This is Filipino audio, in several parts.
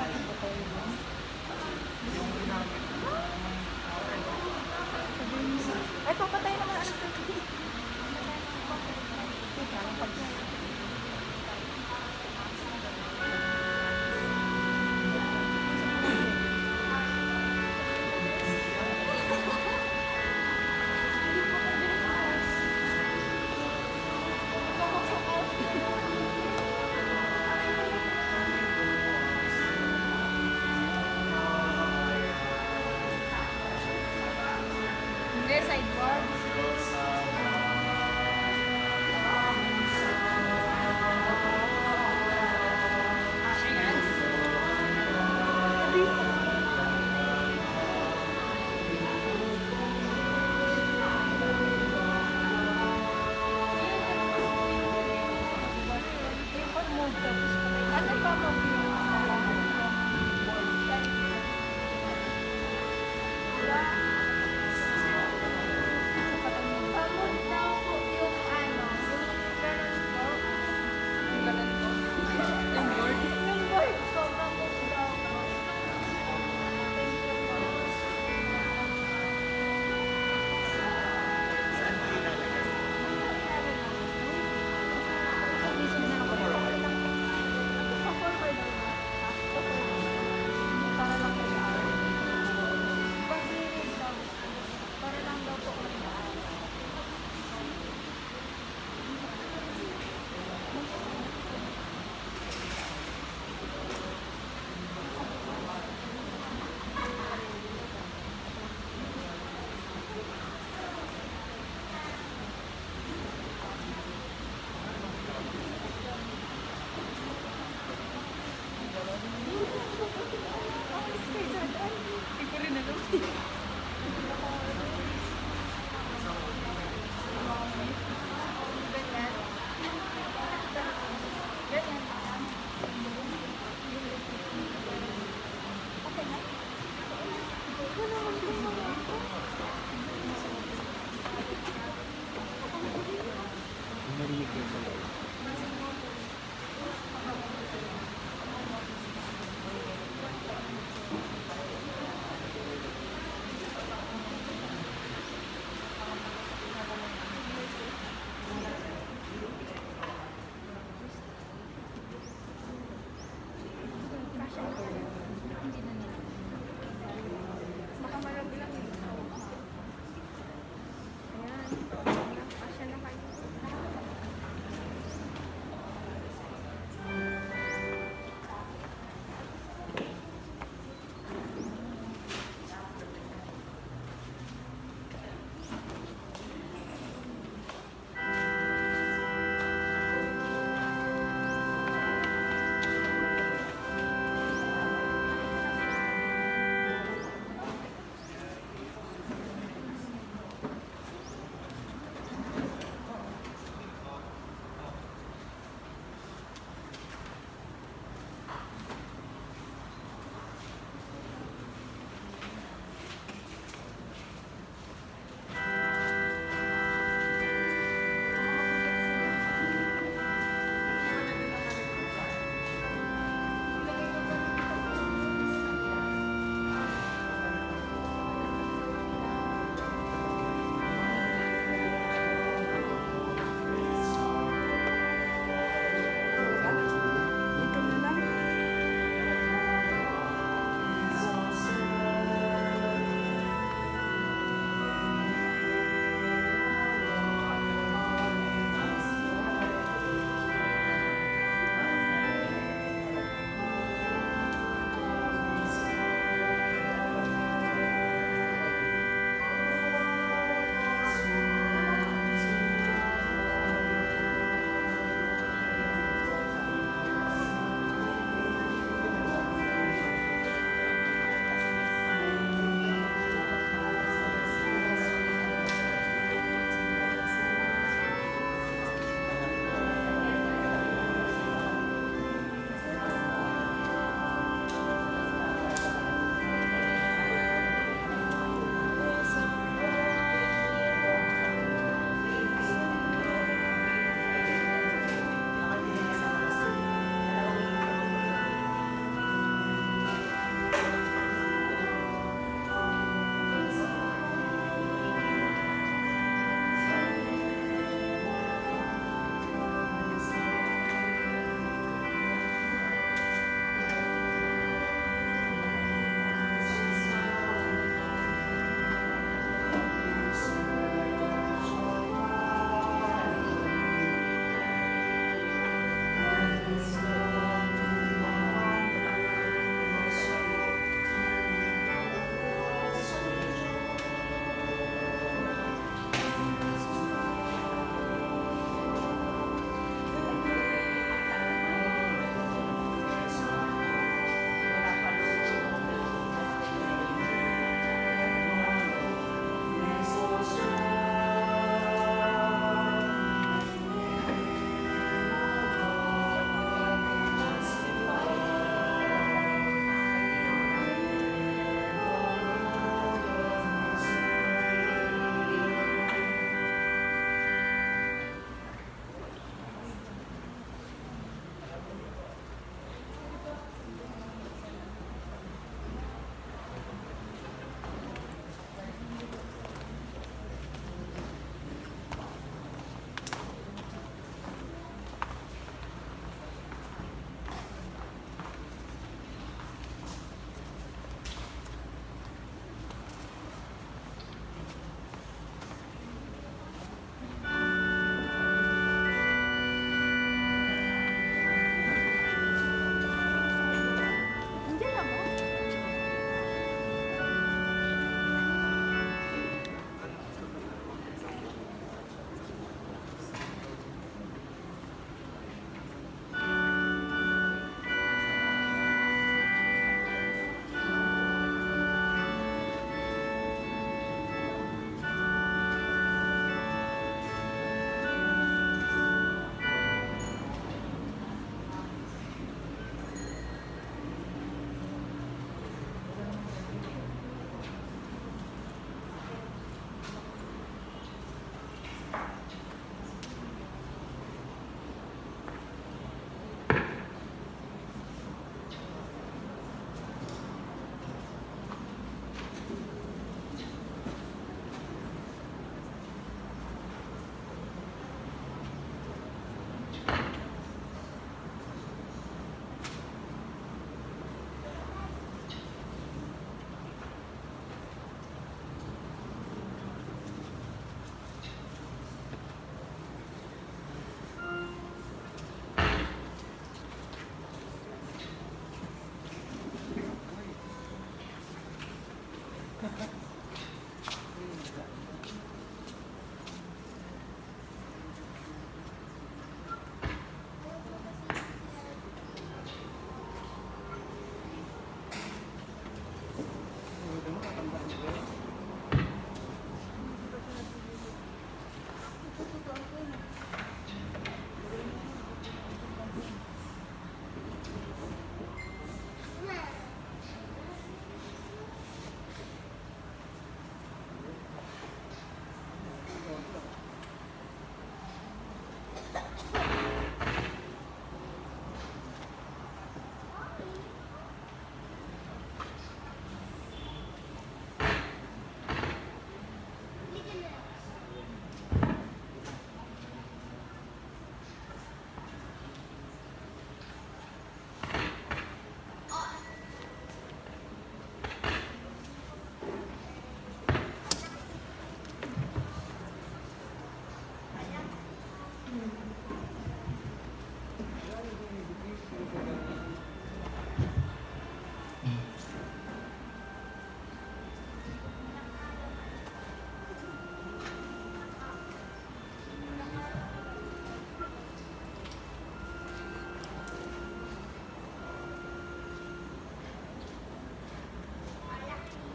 Ay, papatay naman ang ito. Hindi, sideboard. Ano pa mo? Pamod daw po yung ano, yung ganun po. Yung board? Yung board ko, pamod daw po. Thank you po. Para lang po sa akin. Pag-iris daw. Para lang daw po ulit. Ikaw rin na lang. Ganyan. Ganyan. Okay na? Wala naman din mga ito. Baka marami lang yun. Ayan. Asya na kayo.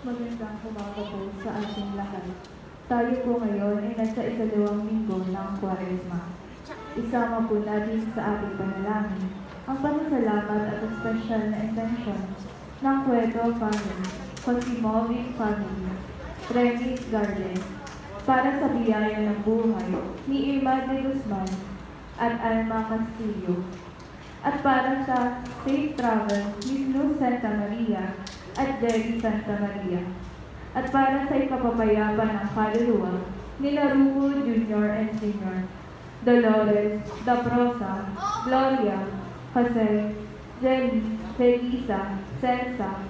Magandang umaga po sa ating lahat. Tayo po ngayon ay nasa ikalawang linggo ng Kwaresma. Isama po natin sa ating panalangin ang pasasalamat at espesyal na intensyon ng Cueto Family, Cosimovic Family, Remis Garden, para sa biyaya ng buhay ni Irma de Guzman at Alma Castillo, at para sa safe travel ni Luz Santa Maria at Jerry Santa Maria, at para sa ikapapayapa ng kaluluwa ni Larugo Jr. and Sr., Dolores, Daprosa, Gloria, Jose, Jenny, Felisa, Celsa,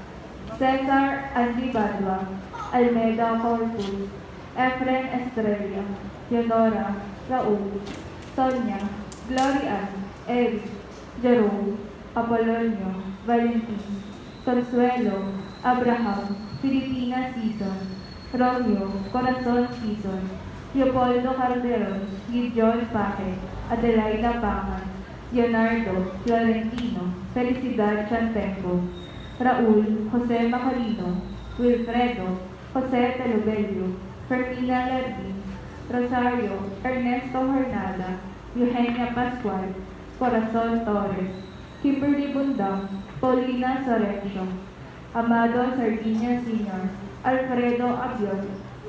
Cesar Andibadua, Almeida Corpus, Efren Estrella, Leonora, Raul, Sonia, Gloria, Eric, Jerome, Apolonio, Valentin, Consuelo, Abraham, Filipina Season, Romeo, Corazon Season, Leopoldo Calderon, Gideon Paque, Adelaida Pangan, Leonardo, Florentino, Felicidad Chantempo, Raul, Jose Macarino, Wilfredo, Jose Telobello, Fermina Lardin, Rosario, Ernesto Hornada, Eugenia Pascual, Corazon Torres, Kimberly Bundang, Paulina Sorencio, Amado Sardinia Sr., Alfredo Abion,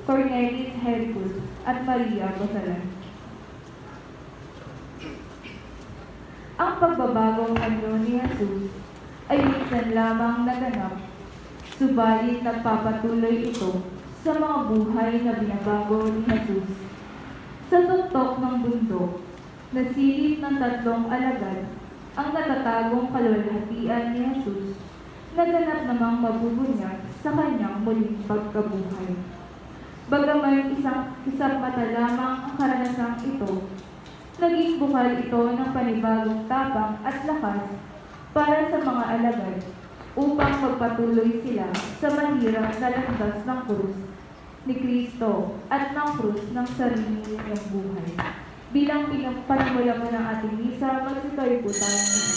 Cornelis Hercus, at Maria Gosalan. Ang pagbabagong anyo ni Jesus ay minsan lamang naganap, subalit nagpapatuloy ito sa mga buhay na binabago ni Jesus. Sa tuktok ng bundok, nasilip ng tatlong alagad ang natatagong kaluwalhatian ni Jesus, naganap namang mabubunyag sa kanyang muling pagkabuhay. Bagaman isang mata lamang ang karanasang ito, naging bukal ito ng panibagong tapang at lakas para sa mga alagad upang magpatuloy sila sa mahirap na landas ng krus ni Kristo at ng krus ng sarili niyang buhay. Bilang panimula mo ng ating misa, magsitayo po tayo ngayon.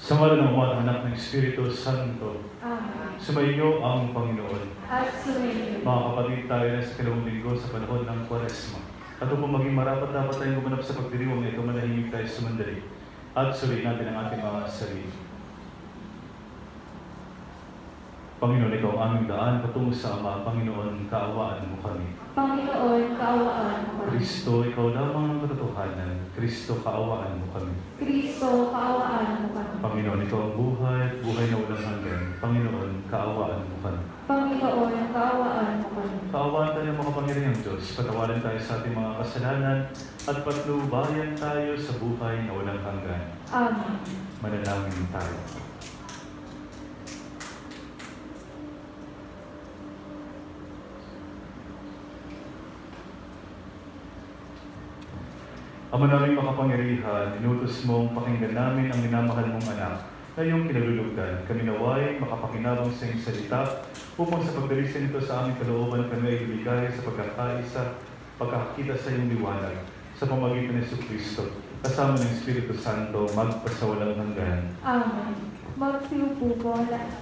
Sa ngalan ng Ama, ng Anak, ng Espiritu Santo, Amen. sumainyo ang Panginoon. At sumainyo. Mga kapatid, tayo na sa kalawang linggo sa panahon ng Kwaresma. At upang maging marapat, dapat tayong gumanap sa pagdiriwang na ito, manahimik tayo sa sumandali. At suriin natin ang ating mga sarili. Panginoon, ikaw ang aming daan patungo sa Ama. Panginoon, kaawaan mo kami. Panginoon, kaawaan mo kami. Kristo, ikaw lamang ang katotohanan. Kristo, kaawaan mo kami. Kristo, kaawaan mo kami. Panginoon, ikaw ang buhay at buhay na walang hanggan. Panginoon, kaawaan mo kami. Panginoon, kaawaan mo kami. Kaawaan tayo ng makapangyarihang Diyos. Patawarin tayo sa ating mga kasalanan at patnubayan tayo sa buhay na walang hanggan. Amen. Manalangin tayo. Ama naming makapangyarihan, inutos mong pakinggan namin ang minamahal mong anak ngayong kinalulugdan. Kami naway makapakinabang sa iyong salita upang sa pagdalisin nito sa aming kalooban kami ay ibigay sa pagkakaisa, pagkakita sa iyong liwanag sa pamagitan ni Kristo kasama ng Espiritu Santo magpasawalang hanggan. Amen. Magsiupo po lahat.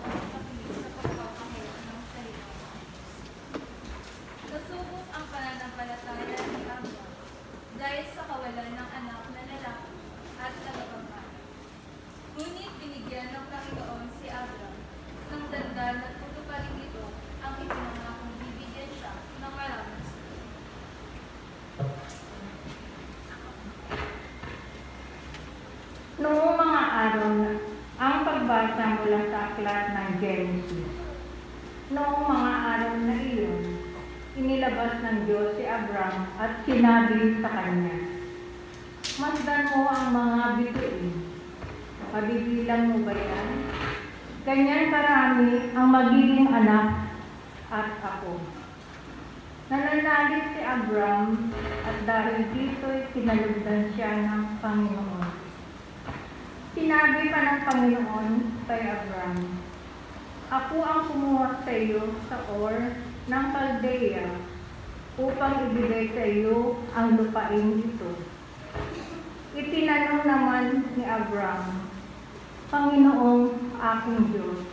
Nasubok ang pananampalataya ni Abraham dahil sa kawalan ng anak na lalaki at tagapagmana. Ngunit binigyan ng Panginoon si Abraham ng daldal at tutuparin nito ang ipinangakong bibigyan siya ng maraming sila. Noong mga araw na ang pagbasa mula sa aklat ng Genesis. Noong mga araw na iyon, inilabas ng Diyos si Abraham at sinabi sa kanya, "Masdan mo ang mga bituin. Mabibilang mo ba yan? Ganyan karami ang magiging anak at ako." Nananalig si Abraham at dahil dito'y sinalugdan siya ng Panginoon. Sinabi pa ng Panginoon kay Abraham, "Ako ang kumuha sa iyo sa Ur ng Caldea upang ibigay sa iyo ang lupain ito." Itinanong naman ni Abraham, "Panginoong aking Diyos,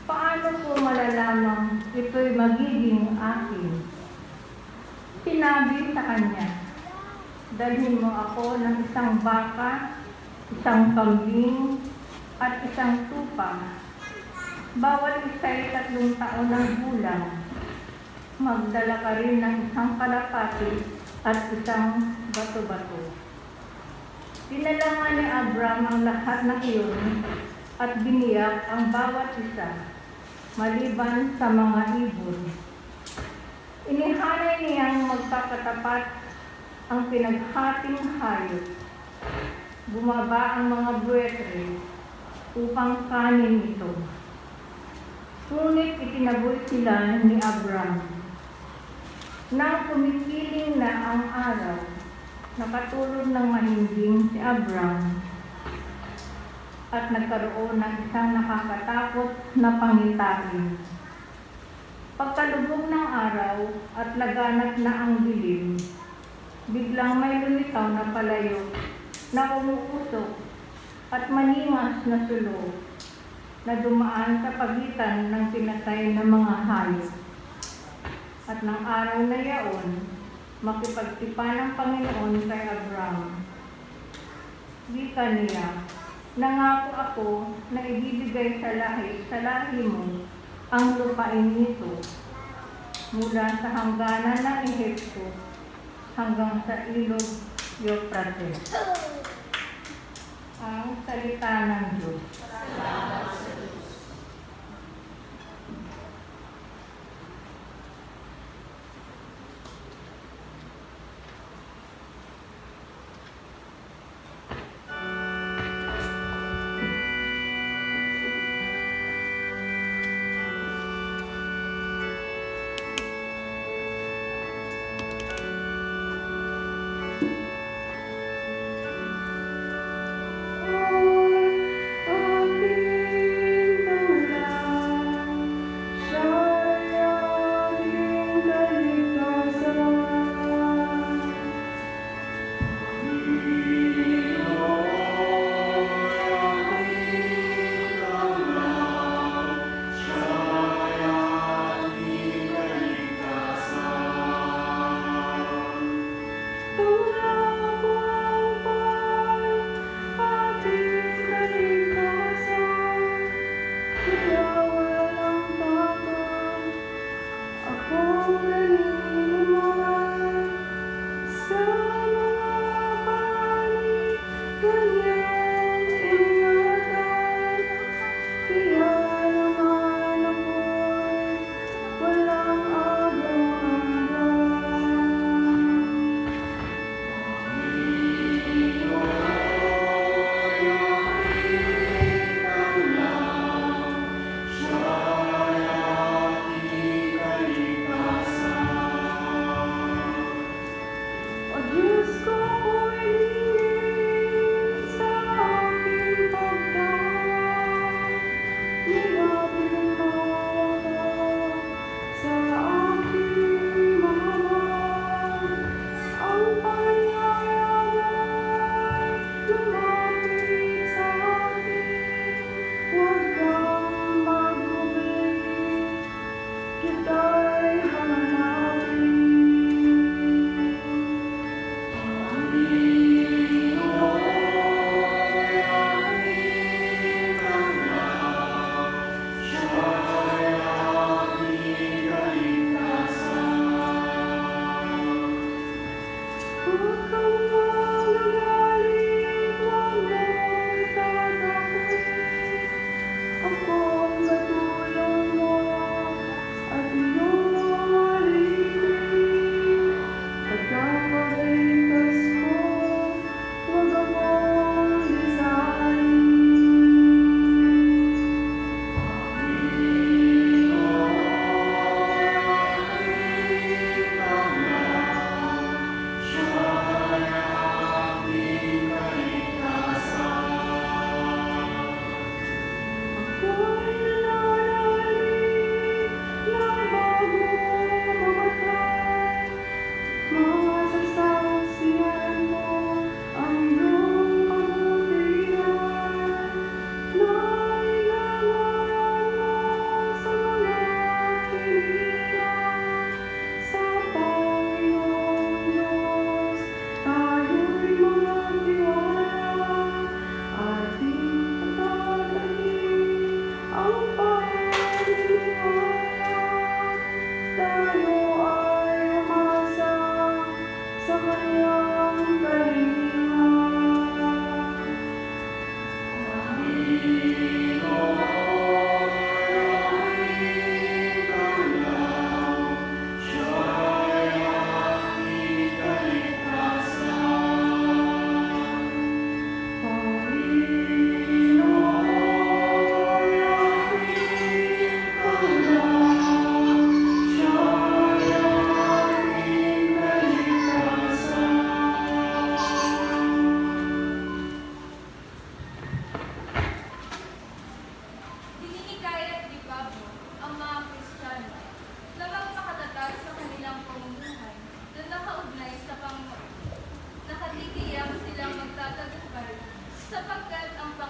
paano ko malalamang ito'y magiging akin?" Sinabi sa kanya, "Dalhin mo ako ng isang baka, isang kambing, at isang tupa. Bawat isa'y 3 taon ng gulang. Magdala ka rin ng isang kalapati at isang bato-bato." Dinala nga ni Abraham ang lahat ng iyon at biniyak ang bawat isa, maliban sa mga ibon. Inihanay niyang magkakatapat ang pinaghating hayop. Bumaba ang mga buwetre upang kanin ito. Ngunit itinaboy sila ni Abraham. Nang kumikiling na ang araw, nakatulog ng mahimbing si Abraham at nagkaroon ng isang nakakatakot na pangitain. Pagkalubog ng araw at laganap na ang dilim, biglang may lumitaw na palayo na umuusok at maningas na sulog na dumaan sa pagitan ng pinatay na mga hayop. At ng araw na yaon, makipagtipan ng Panginoon kay Abraham. Wika niya, "Nangako ako na ibibigay sa lahi mo ang lupain nito mula sa hangganan ng Ehipto hanggang sa ilog Euphrates." Ang salita ng Diyos. Aking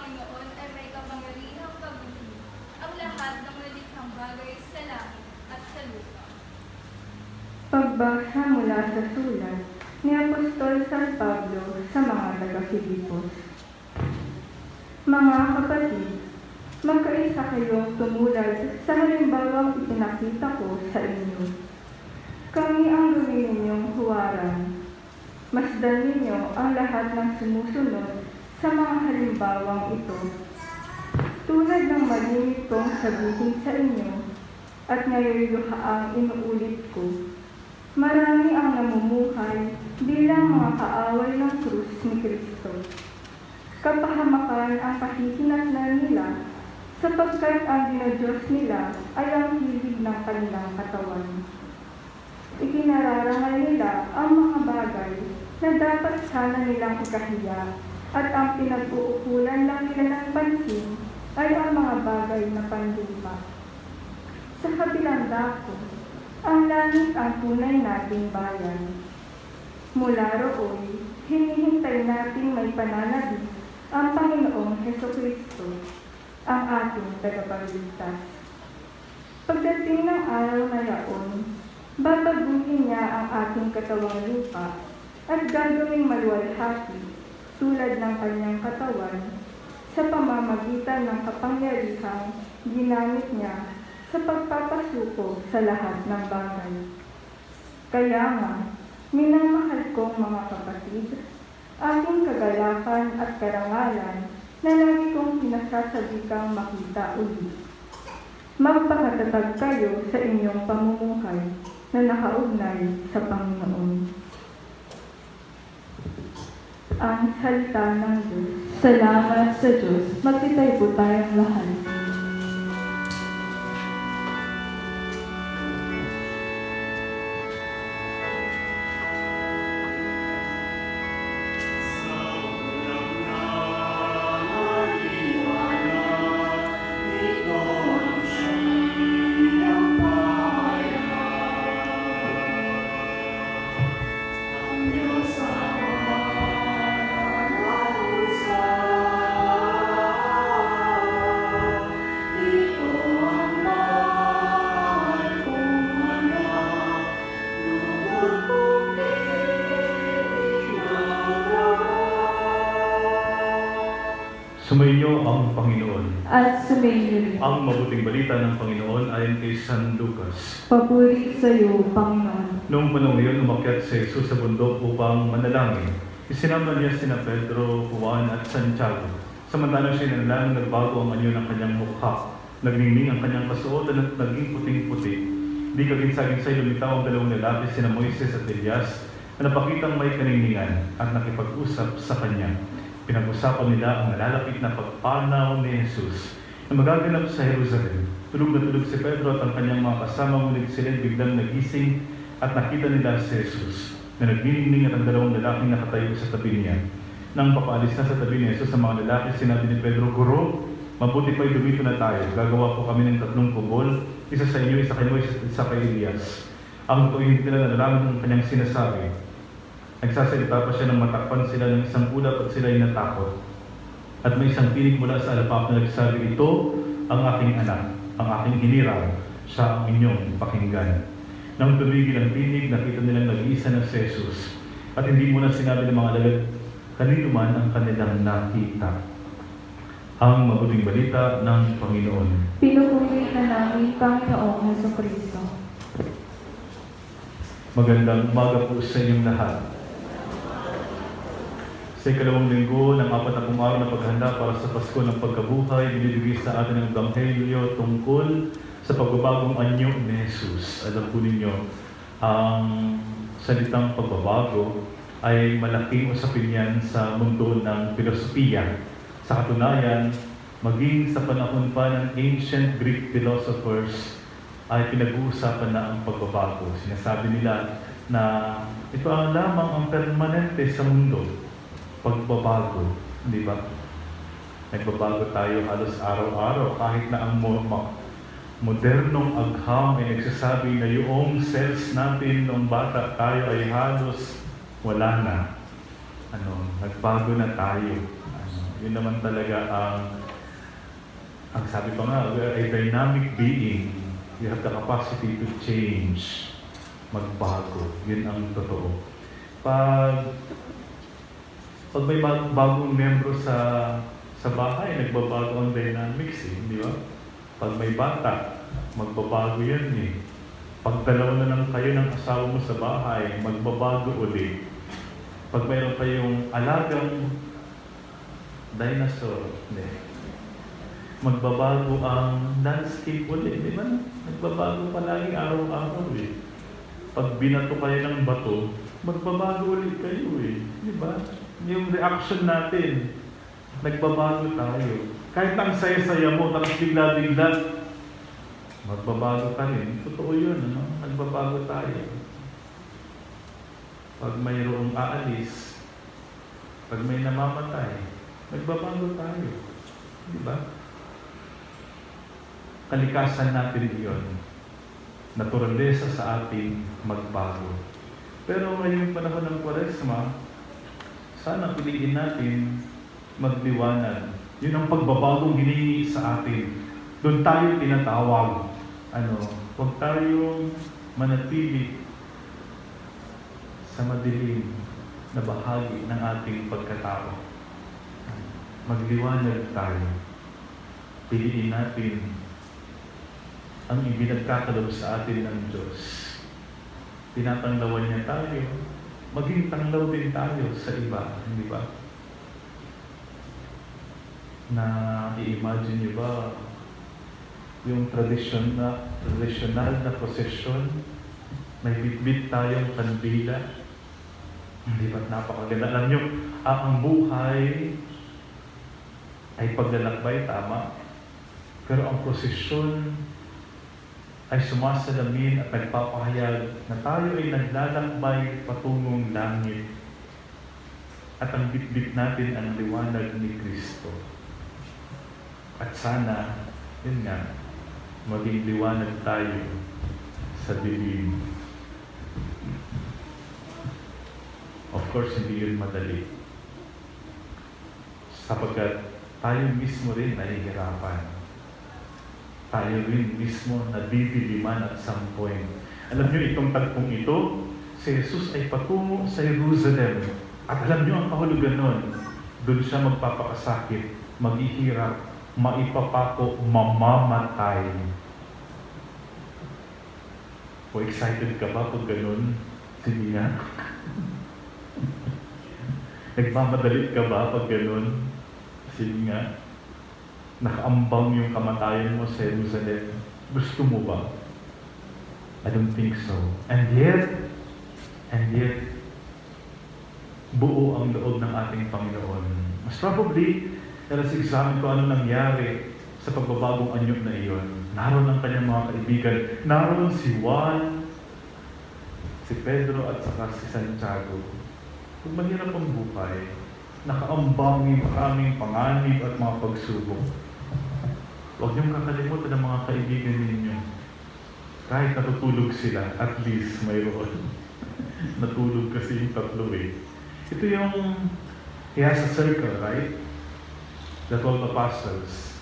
Panginoon ay may kapangyarihang pagbuti ang lahat ng nalikhang bagay sa langit at sa lupa. Pagbasa mula sa sulat ni Apostol San Pablo sa mga taga-Filipos. Mga kapatid, magkaisa kayong tumulad sa halimbawang ipinakita ko sa inyo. Kami ang gawin ninyong huwaran. Masdan ninyo ang lahat ng sumusunod sa mga halimbawang ito. Tulad ng malimit kong sabihin sa inyo, at ngayon ang inuulit ko, marami ang namumuhay bilang mga kaaway ng krus ni Kristo. Kapahamakan ang pahihinatnan nila sapagkat ang dinodiyos nila ay ang hilig ng kanilang katawan. Ikinararangal nila ang mga bagay na dapat sana nilang ikahiya at ang pinag-uukulan lang nila ng pansin ay ang mga bagay na panlupa. Sa kabilang dako, ang langit ang tunay nating bayan. Mula roon, hinihintay nating may pananabik ang Panginoong Hesukristo, ang ating tagapagligtas. Pagdating ng araw na yaon, babaguhin niya ang ating katawang lupa at gagawing maluwalhati tulad ng kanyang katawan sa pamamagitan ng kapangyarihang ginamit niya sa pagpapasuko sa lahat ng bagay. Kaya nga, minamahal kong mga kapatid, aking kagalakan at karangalan na lagi kong pinasasabikang makita ulit. Magpakatatag kayo sa inyong pamumuhay na nakaugnay sa Panginoon. Ang salita ng Diyos. Salamat sa Diyos. Magtitay po tayong lahat. Sumainyo ang Panginoon. At sumainyo rin. Ang mabuting balita ng Panginoon ayon kay San Lucas. Papuri sa iyo, Panginoon. Noong panahon ngayon, umakyat si Jesus sa bundok upang manalangin. Isinama niya sina Pedro, Juan at Santiago. Samantalang siya nanalangin, nagbago ang anyo ng kanyang mukha. Nagningning ang kanyang kasuotan at naging puting-puti. Di kaginsagin lumitaw ang dalawang lalaki, sina Moises at Elias, na napakitang may kaningningan at nakipag-usap sa kanya. Pinag-usapan nila ang nalalapit na pagpanaw ni Jesus na magaganap sa Jerusalem. Tulog na tulog si Pedro at ang kanyang mga kasama, ngunit sila biglang nagising at nakita nila si Jesus na nagniningning at ang dalawang lalaking nakatayo sa tabi niya. Nang papaalis na sa tabi ni Jesus ang mga lalaki, sinabi ni Pedro, "Guro, mabuti pa'y dumito na tayo. Gagawa po kami ng 3 kubol, isa sa inyo, isa kay Moises, isa kay Elias." Ang totoo hindi nila nalalaman ang kanyang sinasabi. Nagsasalita pa siya nang matakpan sila ng isang ulap at sila ay natakot. At may isang tinig mula sa alapap na nagsabi, "Ito ang aking anak, ang aking hinirang, siya ang inyong pakinggan." Nang tumigil ang tinig, nakita nilang nag-iisa na si Jesus. At hindi muna sinabi ng mga alagad kanino man ang kanilang nakita. Ang mabuting balita ng Panginoon. Pinupuri na namin, Panginoong Hesukristo. Magandang umaga po sa inyong lahat. Sa ikalawang linggo ng 40 araw na paghanda para sa Pasko ng Pagkabuhay, binibigay sa atin ang Ebanghelyo tungkol sa pagbabagong anyo ni Jesus. Alam po ninyo, ang salitang pagbabago ay malaking usapin yan sa mundo ng filosofiya. Sa katunayan, maging sa panahon pa ng ancient Greek philosophers, ay pinag-uusapan na ang pagbabago. Sinasabi nila na ito ang lamang ang permanente sa mundo. Pagbabago, di ba? Nagbabago tayo halos araw-araw kahit na ang modernong agham ay nagsasabi na yung cells natin noong bata tayo ay halos wala na. Nagbago na tayo. Yun naman talaga ang sabi pa nga, we are a dynamic being. You have the capacity to change, magbago. Yun ang totoo. Pag may bagong membro sa bahay, nagbabago ang dynamics di ba? Pag may bata, magbabago yan Pag dalawa na lang kayo ng asawa mo sa bahay, magbabago ulit. Pag mayroon kayong alagang dinosaur, magbabago ang landscape ulit, di ba? Nagbabago palagi araw-araw Pag binato kayo ng bato, magbabago ulit kayo di ba? Yung reaction natin, nagbabago tayo. Kahit ang saya-saya mo, tapos bigla-bigla, magbabago ka rin. Totoo yun, nagbabago tayo. Pag mayroong aalis, pag may namamatay, nagbabago tayo. Di ba? Kalikasan natin iyon. Naturalesa sa ating magbago. Pero ngayong panahon ng Kwaresma, sana piliin natin magliwanag. Yun ang pagbabagong hiningi sa atin. Doon tayo tinatawag. Huwag tayong manatili sa madilim na bahagi ng ating pagkatao. Magliwanag tayo. Piliin natin ang ibinagkakalob sa atin ng Diyos. Tinatanglawan niya tayo. Maging tanglaw din tayo sa iba, hindi ba? Na i-imagine niyo ba yung traditional na prosesyon, may bitbit tayong kandila. Hindi ba napakaganda? Alam niyo, ang buhay ay paglalakbay, tama. Pero ang prosesyon ay sumasalamin at nagpapahayag na tayo ay naglalakbay patungong langit. At ang bitbit natin ang liwanag ni Kristo. At sana, yun nga, maging liwanag tayo sa dilim. Of course, hindi yun madali. Sapagkat tayo mismo rin nahihirapan. Tayo rin mismo nabibiliman at some point. Alam niyo, itong tagpong ito, si Jesus ay patungo sa Jerusalem. At alam niyo ang kahulugan nun, doon siya magpapakasakit, maghihirap, maipapako, mamamatay. O excited ka ba pag ganun? Sige nga. Nagmamadali ka ba pag ganun? Sige nga. Nakaambang yung kamatayan mo sa Jerusalem. Gusto mo ba? I don't think so. And yet, buo ang loob ng ating Panginoon. Mas probably, let's examine ko ano nangyari sa pagbabagong anyo na iyon. Naroon ang kanyang mga kaibigan. Naroon si Juan, si Pedro at saka si Santiago. Kung mahirap ang buhay, nakaambang yung maraming panganib at mga pagsubok. Huwag niyong kakalimutan ang mga kaibigan ninyo. Kahit natutulog sila, at least mayroon. Natulog kasi yung tatlo Ito yung, he has a circle, right? The 12 apostles.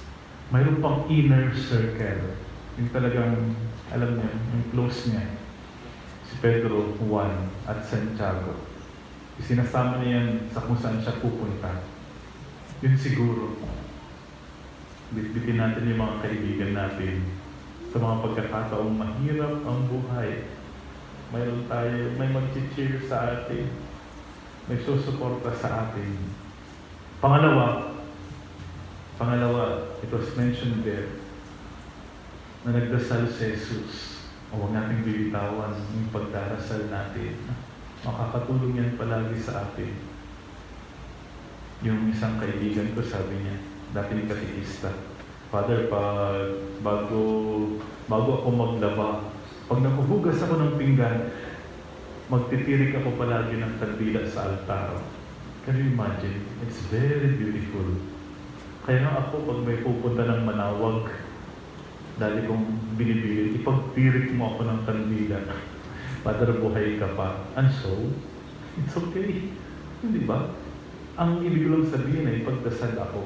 Mayroon pang inner circle. Yung talagang, alam niyo, yung close niya. Si Pedro, Juan, at Santiago. Isinasama niya yan sa kung saan siya pupunta. Yun siguro. Bitbitin natin yung mga kaibigan natin sa mga pagkakataong mahirap ang buhay. Mayroon tayo, may mag-cheer sa atin. May susuporta sa atin. Pangalawa, it was mentioned there, na nagdasal si Jesus. O huwag natin bibitawan yung pagdarasal natin. Makakatulong yan palagi sa atin. Yung isang kaibigan ko, sabi niya, dating katikista, Father, bago ako maglaba, pag nakuhugas ako ng pinggan, magtitirik ako palagi ng kandila sa altar. Can you imagine? It's very beautiful. Kaya nga ako, pag may pupunta ng manawag, dali kong binibilin, ipagtirik mo ako ng kandila. Father, buhay ka pa. And so, it's okay. Hindi ba? Ang ibig lang sabihin ay pagdasal ako.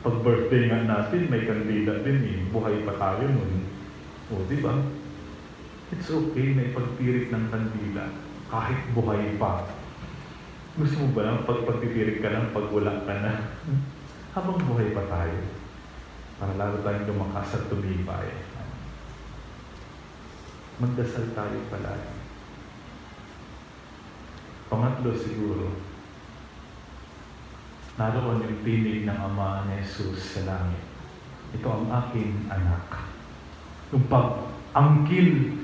Pag birthday nga natin, may kandila din eh. Buhay pa tayo nun. O, di ba? It's okay na ipagpirit ng kandila kahit buhay pa. Gusto mo ba lang pagpipirit ka lang pag wala ka na? Habang buhay pa tayo. Para lalo tayong lumakas at tumibay. Magdasal tayo palagi. Pangatlo siguro, naroon yung tinig ng Ama ni Jesus sa langit. Ito ang aking anak. Yung pag-angkin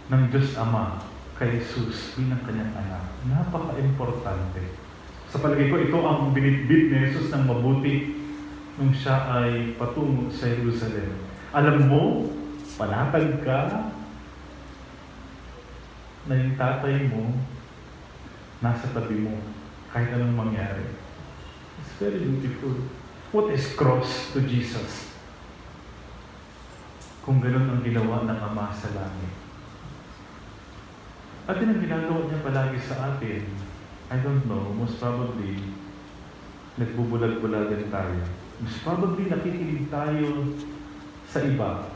ng Diyos Ama kay Jesus bilang kanyang anak. Napaka-importante. Sa palagay ko, ito ang binitbit ni Jesus ng mabuti nung siya ay patungo sa Jerusalem. Alam mo, panatag ka na yung tatay mo nasa tabi mo kahit anong mangyari. It's very beautiful. What is cross to Jesus? Kung ganun ang ginawa ng Ama sa langit. At yun ang ginagawa niya palagi sa atin. I don't know, most probably, nagbubulag-bulagan tayo. Most probably, nakikinig tayo sa iba,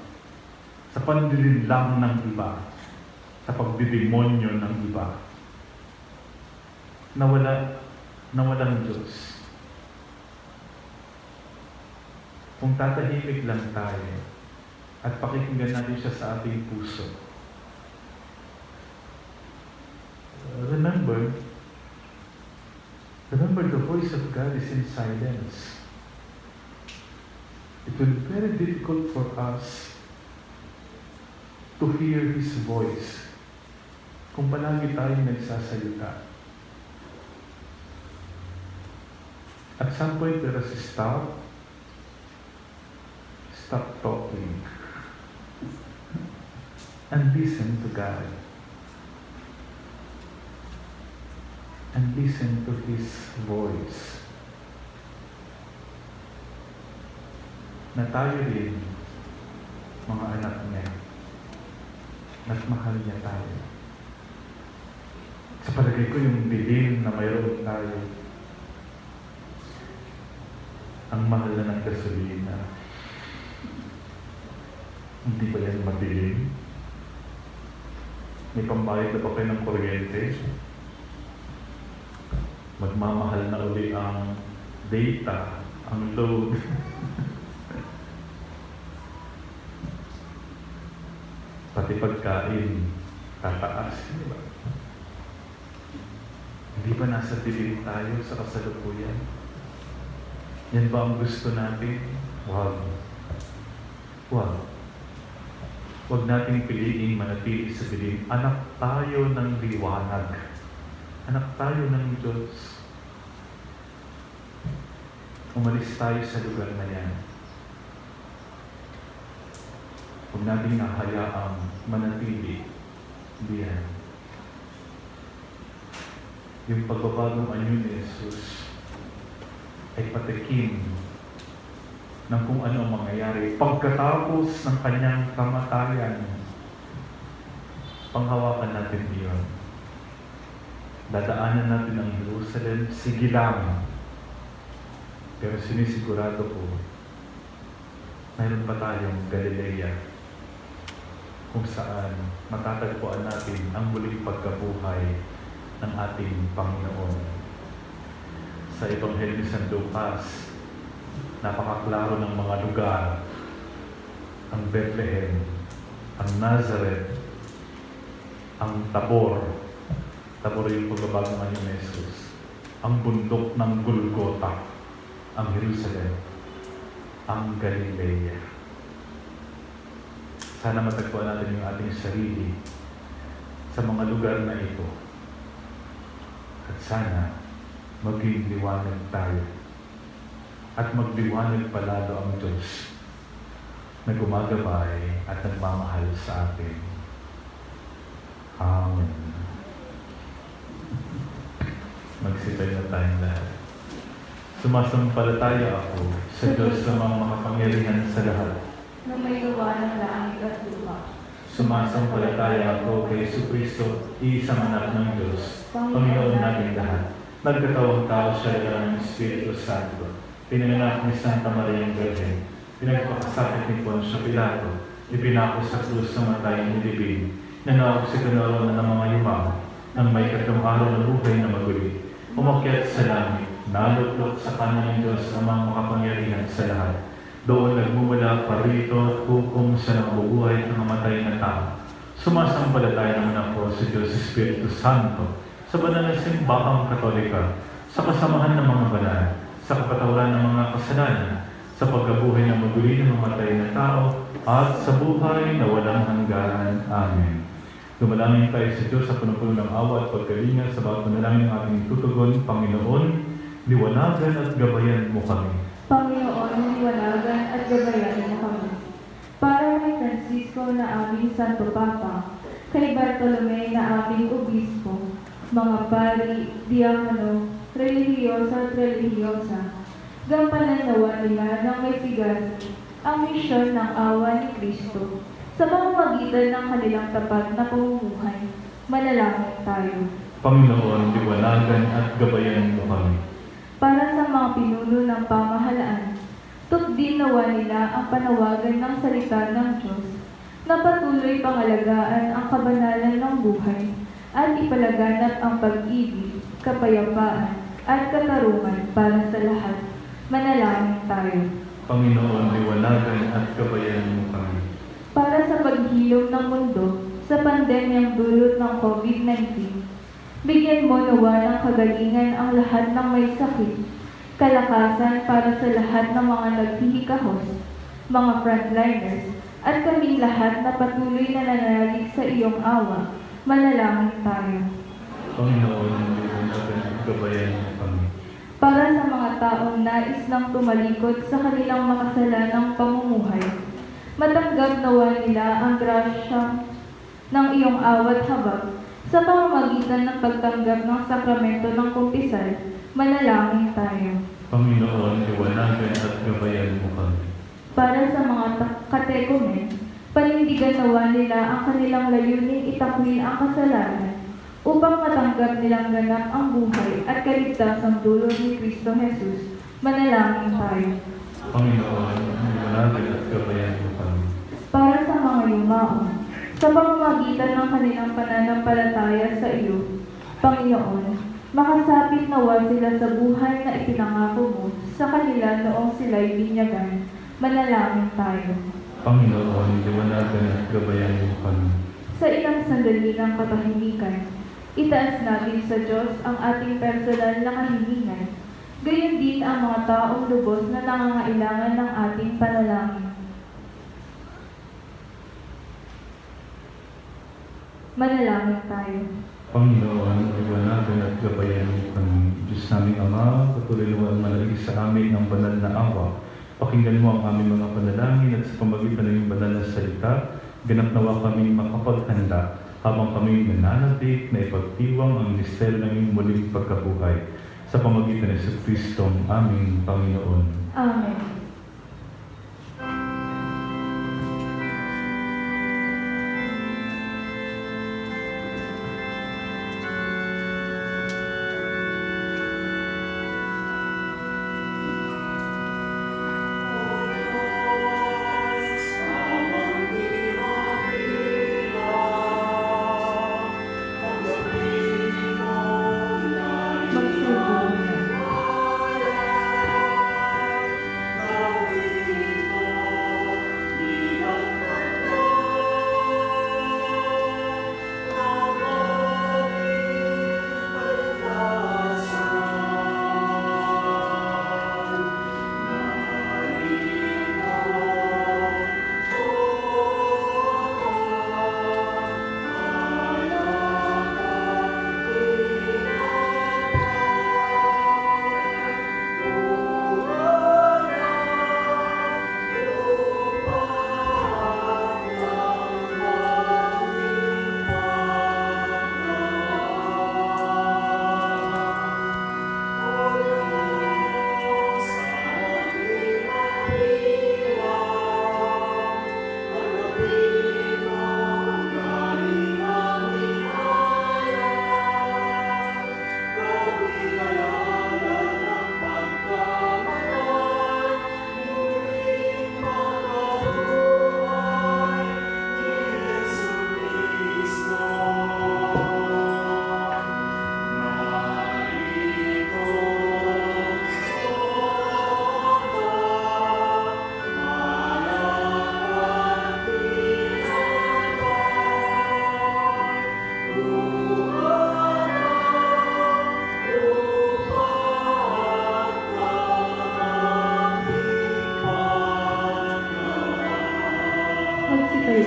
sa pandilinlang ng iba, sa pagdidemonyo ng iba, na walang Diyos. Kung tatahimik lang tayo at pakikinggan natin siya sa ating puso. Remember the voice of God is in silence. It will be very difficult for us to hear His voice kung palagi tayong nagsasalita. At some point, let us stop talking and listen to God. And listen to His voice. Na tayo rin, mga anak niya, at mahal niya tayo. Sa palagay ko, yung dilim na mayroon tayo, ang mahal na ng gasolina. Hindi ba yan madilim? May pambayad na ba kayo ng kuryente? Magmamahal na uli ang data, ang load. Pati pagkain, tataas. Di ba? Hindi ba nasa dilim tayo sa kasalukuyan? Yan ba ang gusto natin? Wag. Huwag nating piliing manatili sa dilim. Anak tayo ng liwanag. Anak tayo ng Diyos. Umalis tayo sa lugar na yan. Huwag nating nahayaang manatili diyan. Yung pagbabagong anyo ni Jesus ay patikim ng kung ano ang mangyayari pagkatapos ng kanyang kamatayan. Panghawakan natin iyon. Dadaanan natin ang Jerusalem, sige lang. Pero sinisigurado ko, mayroon pa tayong Galilea kung saan matatagpuan natin ang muling pagkabuhay ng ating Panginoon. Sa Ebanghelyo ni San Lucas, napakaklaro ng mga lugar. Ang Bethlehem, ang Nazareth, ang Tabor. Tabor yung pagbabagong anyo ni Jesus. Ang bundok ng Golgota, ang Jerusalem, ang Galilea. Sana matagpuan natin yung ating sarili sa mga lugar na ito. At sana maging liwanag tayo. At magliwanag palalo ang Diyos na gumagabay at nagmamahal sa atin. Amen. Magsipay na tayong lahat. Sumasampalataya ako sa Diyos na mga makapangyarihan sa lahat. Na may gawa ng langit at lupa. Sumasampalataya ako kay Jesucristo, iisang anak ng Diyos, Panginoon nating lahat, Nagkatawang tao siya ng Espiritu Santo. Pinanganak ni Santa Maria Virgen. Pinagpakasakit ni Poncio Pilato. Ipinako sa krus ng matay ni Libin. Nanawag si Kanoro ng mga yumaw. Nang may katong araw ng buhay na maguli. Umakyat sa langit. Nalutlot sa kanan ng Diyos amang makapangyarihan sa lahat. Doon nagmumula parito at hukom sa nabubuhay at namatay na tao. Sumasampalataya naman ako sa Diyos Espiritu Santo, sa banal na simbahang Katolika, sa kasamahan ng mga banal, sa kapatawaran ng mga kasalanan, sa pagkabuhay ng maguli ng mamatay na tao, at sa buhay na walang hanggan. Amen. Dumalangin tayo sa Diyos sa puno-puno ng awa at pagkalinga sa bawat panalangin ng ating tutugon. Panginoon, liwanagan at gabayan mo kami. Panginoon, liwanagan at gabayan mo kami. Para kay Francisco na aming Santo Papa, kay Bartolome na aming Obispo, mga pari, diakono, relihiyosa at relihiyosa, gampanan nawa nila ng may sigasi ang misyon ng awa ni Kristo sa pamamagitan ng kanilang tapat na pamumuhay. Manalangin tayo. Panginoon, liwanagan at gabayan mo kami. Para sa mga pinuno ng pamahalaan, tugdin nawa nila ang panawagan ng salita ng Diyos na patuloy pangalagaan ang kabanalan ng buhay at ipalaganap ang pag-ibig, kapayapaan at katarungan para sa lahat. Manalangin tayo. Panginoon, liwanagan at gabayan mo kami. Para sa paghilom ng mundo sa pandemyang dulot ng COVID-19, bigyan mo nawa ng kagalingan ang lahat ng may sakit, kalakasan para sa lahat ng mga naghihikahos, mga frontliners, at kaming lahat na patuloy na nananalig sa iyong awa. Manalangin tayo. Panginoon, liwanagan at gabayan mo kami. Para sa mga taong nais nang tumalikod sa kanilang makasalanang pamumuhay, matanggap nawa nila ang grasya ng iyong awat habag sa pamamagitan ng pagtanggap ng sakramento ng kumpisal. Manalangin tayo. Panginoon, liwanagan at gabayan mo kami. Para sa mga katekumen, panindigan nawa nila ang kanilang layuning itakwil ang kasalanan upang matanggap nilang ganap ang buhay at kaligtasang dulot ni Kristo Jesus. Manalangin tayo. Panginoon, liwanagan at gabayan mo kami. Para sa mga yumao, sa pamamagitan ng kanilang pananampalataya sa iyo, Panginoon, makasapit nawa sila sa buhay na ipinangako mo sa kanila noong sila'y binyagan. Manalangin tayo. Panginoon, liwanagan at gabayan mo kami. Sa ilang sandali ng katahimikan, itaas natin sa Diyos ang ating personal na kahilingan, gayon din ang mga taong lubos na nangangailangan ng ating panalangin. Manalangin tayo. Panginoon, liwanagan at gabayan mo kami. Diyos naming Ama, patuloy naman manalangin sa amin ang banal na awa. Pakinggan mo ang aming mga panalangin at sa pamagitan ng iyong banal na salita, ganap nawa kami makapaghanda habang kami nananabik na ipagtiwang ang misteryo ng iyong muling pagkabuhay sa pamagitan ng Yesu Kristo ang aming Panginoon. Amen. Magsubo.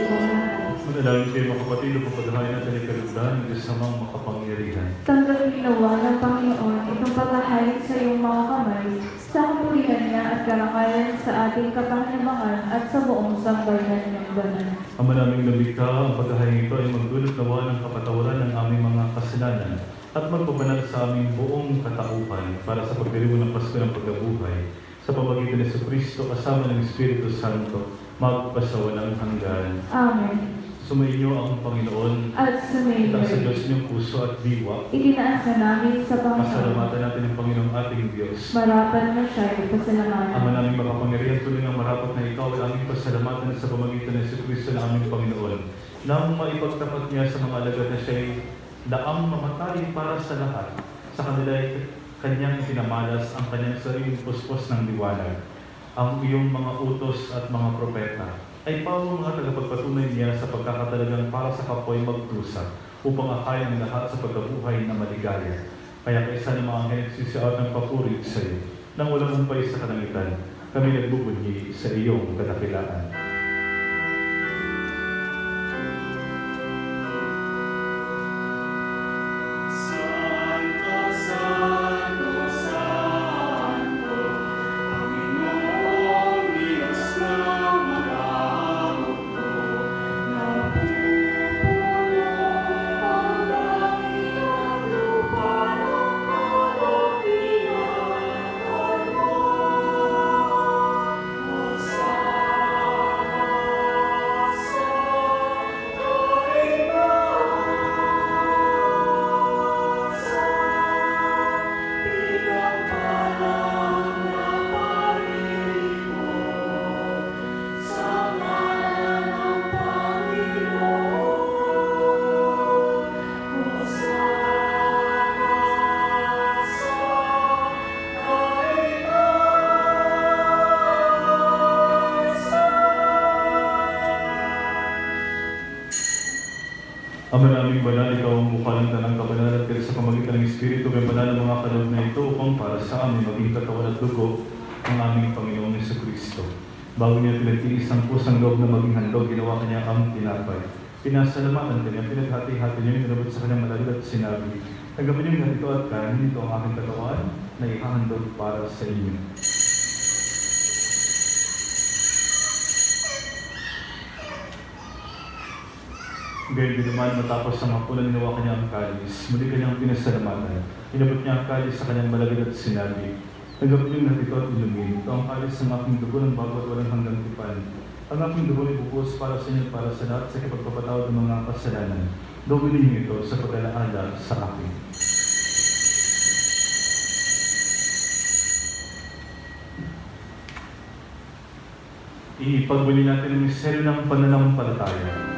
kong lahat. Manalangin kayo mga kapatid, upang paghahain natin ay kalugdan ng kasamang makapangyarihan. Tanggapin nawa ng Panginoon itong paghahain sa iyong mga kamay, sa kapulihan niya at karangalan sa ating kapanginabangan at sa buong sambayan ng banal. Ama naming lumikha, ang paghahain ito ay magdulot nawa ng kapatawaran ng aming mga kasalanan at magpabanal sa aming buong katauhan para sa pagdiriwang ng Pasko ng Pagkabuhay sa pamamagitan ni Jesucristo kasama ng Espiritu Santo magpasawalang hanggan. Amen. Sumainyo ang Panginoon At sumayin at sa rin. Diyos niyong puso at diwa. Itinaas na namin sa Panginoon. Masalamatan natin ang Panginoong ating Diyos. Marapat na siya ipasalamatan. Ama naming makapangyarihan, tuloy ng marapat na ikaw ay aming pasalamatan sa pamamagitan ng Jesucristo na aming Panginoon. Nang maipagtapat niya sa mga alagad na siya'y daang mamatay para sa lahat, sa kanila ay kanyang pinamalas ang kanyang sariling puspos ng liwanag. Ang iyong mga utos at mga propeta ay pawang mga tagapagpatunay niya sa pagkakatalagang para sa kapwa ay magdusa upang akayin ang lahat sa pagkabuhay na maligaya. Kaya kaisa ng mga anghel nagsisiaw ng papuri sa iyo, nang walang umpay sa kalangitan, kami nagbubunyi sa iyong kadakilaan. Santo, Santo, Santo, Panginoong Diyos ng mga mundo, napupulong ang langit at lupa ng kalupingan mo. Hosana sa Ama naming banal, ikaw ang mukha ng tanang kabanalan at sa pamagitan ng Espiritu, may banal ang mga kaloob na ito upang para sa amin maging katawan at dugo ng aming Panginoong Jesucristo. Bago niya pinagtiis ang pusang loob na maging handog, ginawa kanya ang tinapay. Pinasalamatan kanya, pinaghati-hati niya, inabot sa kanyang malalid at sinabi, "Tanggapin niyo ganito at kanin, ito ang aking katawan na ihahandog para sa inyo." Gayun din naman, matapos ang hapunan, ginawa kanya ang kalis. Muli kanyang pinasalamatan. Inabot niya ang kalis sa kanyang malagad at sinabi, "Tanggapin niyo na ito at inumin. Ito ang kalis ng aking dugo ng bago at walang hanggang tipan. Ang aking dugo ay bubuhos para sa inyo at para sa lahat sa kapagpapatawad ng mga kasalanan. Gawin niyo ito sa pag-alaala sa akin." Ipagbuli natin ang misteryo ng pananampalataya.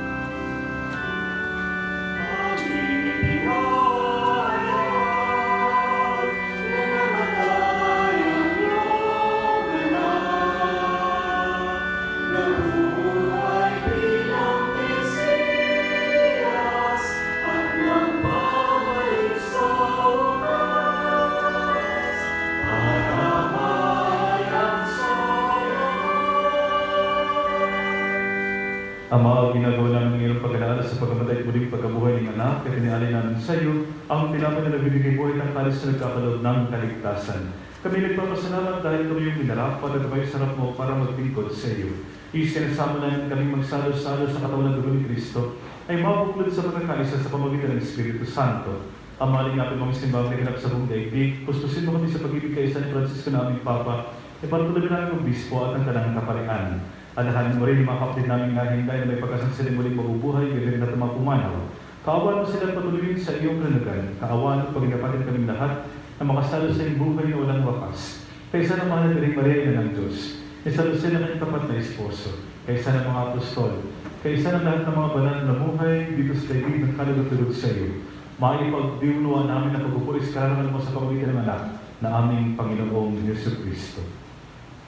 Ama, ginagawa namin ngayong pag-alaala sa pagkamatay at muling pagkabuhay ng anak, at inialay namin sa iyo ang tinapay na nagbibigay buhay ng kalis na nagkakaloob ng kaligtasan. Kami nagpapasalamat dahil kami yung minarapat at abay sarap mo para maglingkod sa iyo. Isinasama namin kaming magsalo-salo sa katawan ng dugo ni Kristo ay mabuklod sa pagkakalisa sa pamamagitan ng Espiritu Santo. Amaling natin mga simbang na hinap sa buong daigdig, pustusin mo kami sa pag-ibig kaisa ni Francisco na aming Papa, ipatulad namin ang obispo at ang kanang kaparian. Alahanin mo rin yung mga kapatid namin na hinday na may pagkasang sila muling mabubuhay, ganoon na mga pumanaw. Kaawaan mo sila patuloyin sa iyong kanugan, kaawaan at paginapatin kaming lahat na makasalo sa iyong buhay na walang wakas. Kaysa na mahal na rin Maria ina ng Diyos, isalo sila kanyang tapat na esposo, kaysa ng mga apostol, kaysa ng lahat ng mga banal na buhay dito sa daigdig ng kalulog sa iyo. Maipagdiunuan namin na pagpupulis karangan mo sa pamamagitan ng anak na aming Panginoong Jesucristo.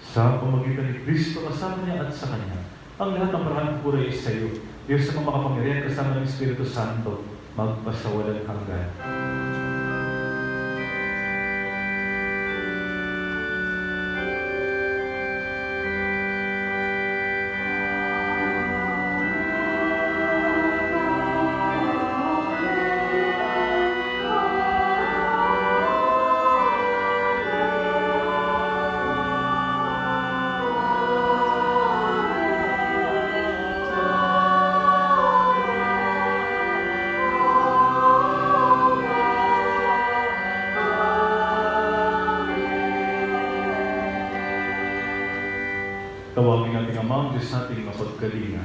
Sa pamamagitan ni Kristo, kasama niya at sa Kanya, ang lahat ng parang puri ay sa iyo. Diyos sa mga makapangyarihan kasama ng Espiritu Santo, magpasawalang hanggan. Tawagin natin ang mga Diyos nating mapagkalinga.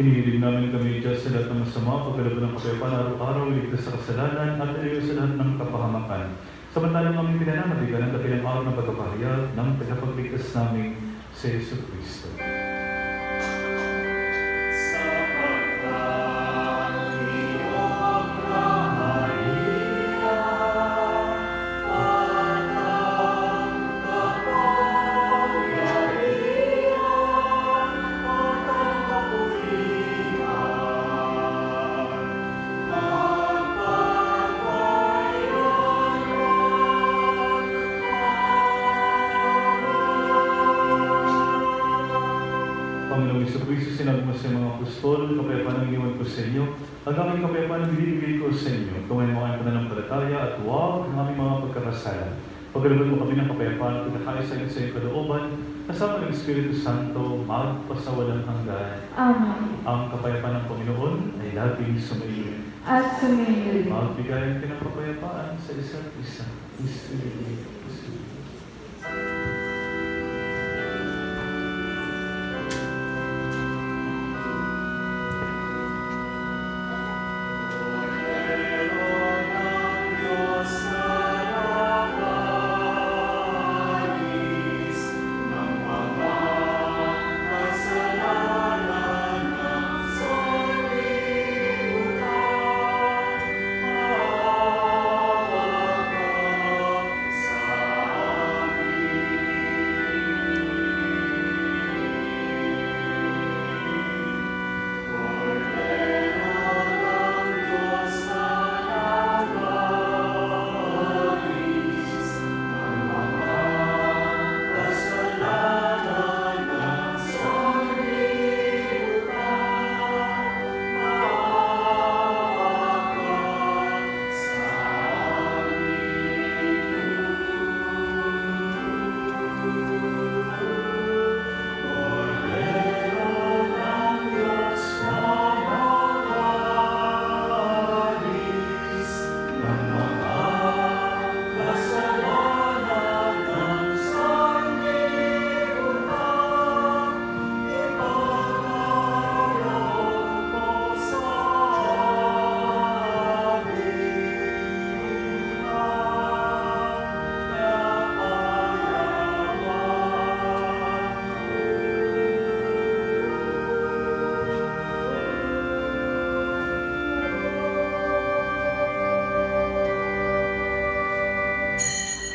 Hinihiling namin kami, Diyos, sa lahat ng masama, pagkalabot ng kapayapaan, araw-araw, iligtas sa kasalanan, at ilayo sa lahat ng kapahamakan. Samantalang aming pinananatigan ang dakilang araw ng pagkapahayag ng tagapagligtas namin sa Yesu Kristo. Panginoong Jesucristo, sinabi mo sa mga apostol, kapayapaan ang iniwan ko sa inyo, ang aking kapayapaan ang binibigay ko sa inyo. Tumayin mo ang pananampalataya at huwag ang aming mga pagkakasala. Pagkalabot mo kami ng kapayapaan, pinakaisa sa iyong kalooban, kasama ng Espiritu Santo, magpasawalang hanggan. Amen. Ang kapayapaan ng Panginoon ay laging sumaiyo. At sumayin. Magbigay ng kapayapaan sa isa't isa.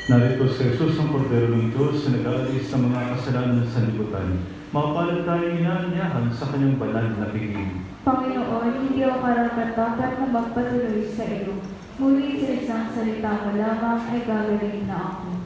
Narito si Jesus ang Kordero ng Diyos na nag-aalis sa mga kasalanan ng sanlibutan. Mapalad tayong inaanyahan sa kanyang banal na piging. Panginoon, hindi ako karapat-dapat na magpatuloy sa iyo. Muli sa isang salita mo lamang ay gagaling na ako.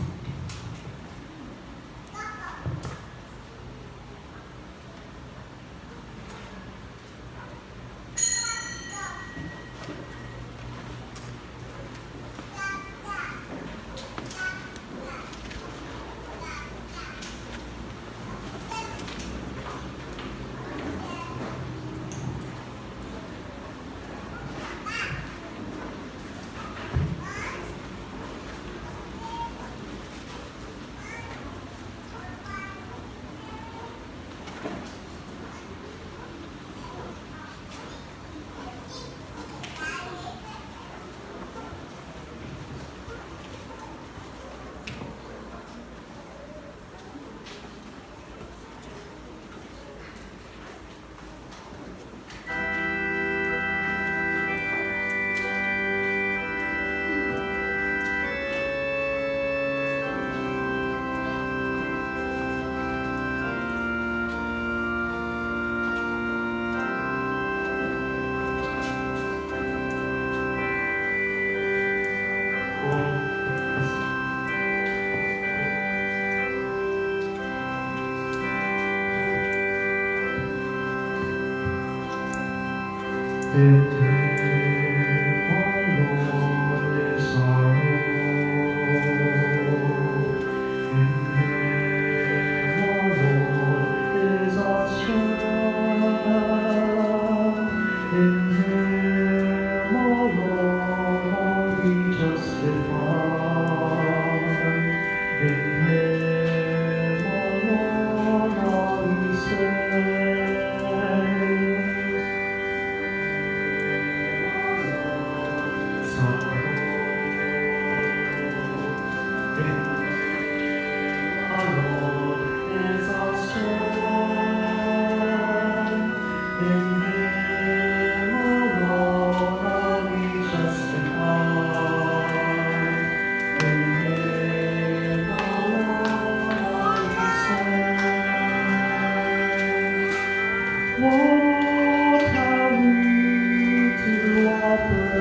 What have we to offer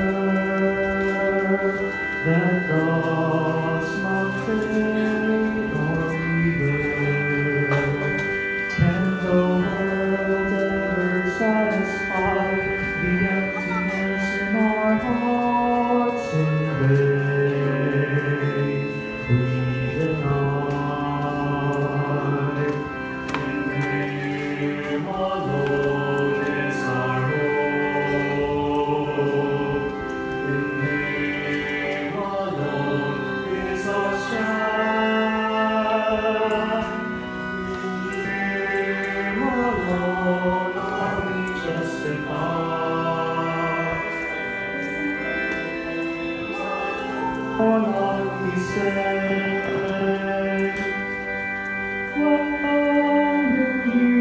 that does not fade or wither? Can the world ever satisfy the emptiness in our hearts in vain? We deny. In Him alone is our hope. In Him alone is our strength. In Him alone are we justified. On are we saved. What will you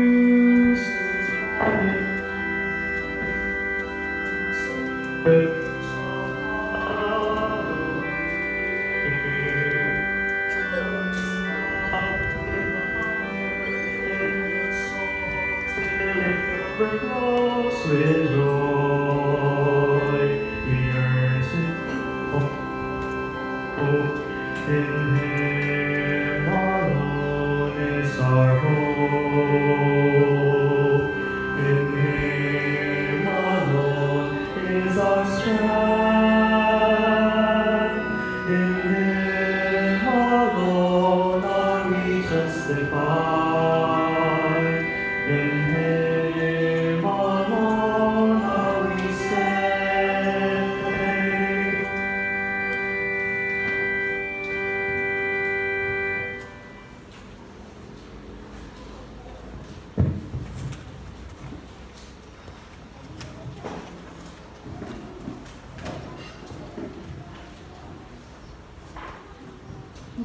Overflows with joy, we yearn to in Him alone is our hope. In Him alone is our strength. In Him alone are we justified. In Him alone are we saved.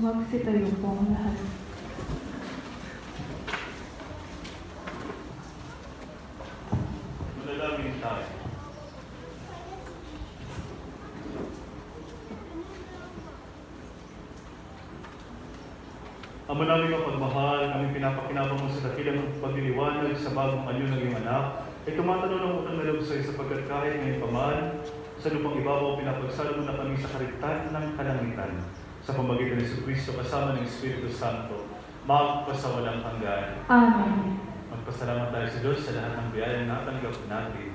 Magsitayo po ang lahat. Manalangin tayo. Ama namin mapagmahal, aming pinapakinabang mo sa dakilang pagliliwanag sa bagong anyo ng iyong anak, ay tumatanong ng utang na loob sa iyo sapagkat kahit ngayon paman, sa lupang ibabaw pinapagsalo mo na kami sa kaligtan ng kalangitan. Sa pamagitan ni Jesucristo kasama ng Espiritu Santo, magpasawalang hanggan. Amen. Magpasalamat tayo sa Diyos sa lahat ng biyaya na natanggap natin.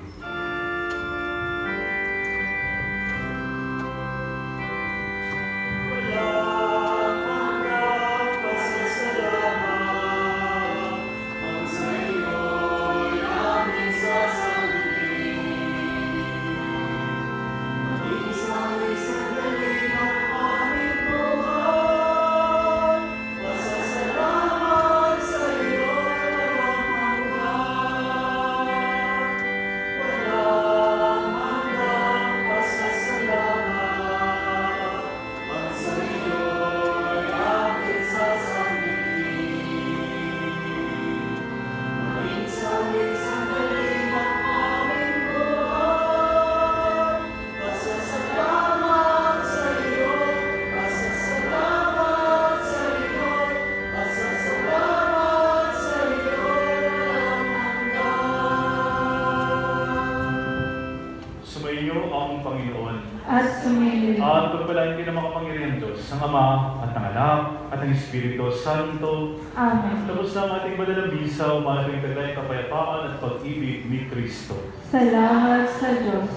Sumainyo ang Panginoon At sumilid at pagpalain din ng makapangyarihan Diyos, ng Ama at ng Anak at ng Espiritu Santo. Amen. Tapos na ang ating madalang bisa, umating tagay kapayapaan at pag-ibig ni Kristo. Salamat sa Diyos.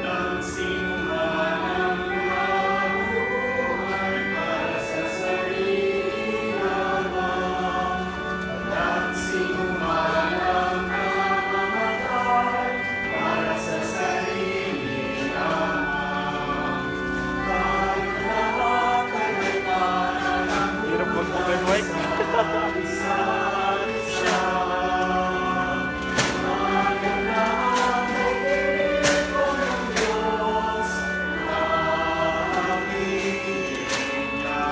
Nagsimula ang buhay para sa sarili lamang. Nagsimula ang pamamatay para sa sarili lamang. Kahit lahat ay may pangalang isa-isa. Magandang nagbibigay ng Diyos ang ibig niya.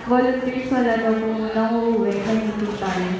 Volunteers wala daw po munang uuwi, may meeting tayo.